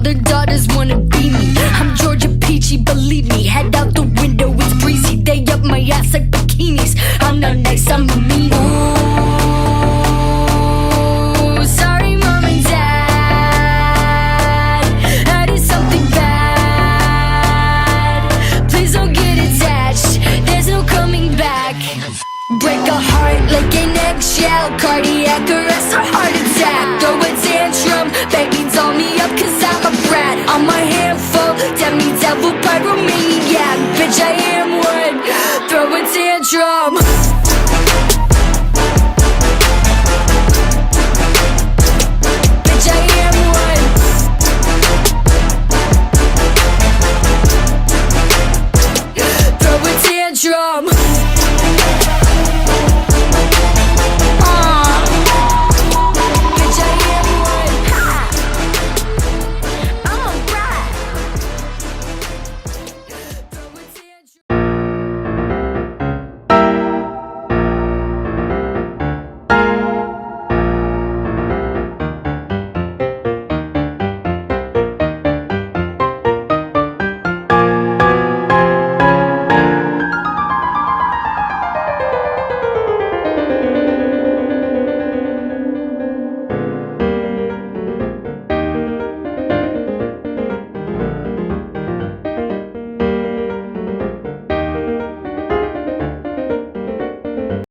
their daughters wanna be me. I'm Georgia Peachy, believe me. Head out the window, it's breezy. They up my ass like bikinis. I'm not nice, I'm a mean. Ooh, sorry mom and dad, I did something bad. Please don't get attached, there's no coming back. Break a heart like an eggshell, cardiac arrest or heart attack. Throw a tantrum, baby doll me up cause I'm a brat. I'm a handful, demi-devil, pyromaniac. Bitch, I am one, throw a tantrum. Bitch, I am one. Throw a tantrum.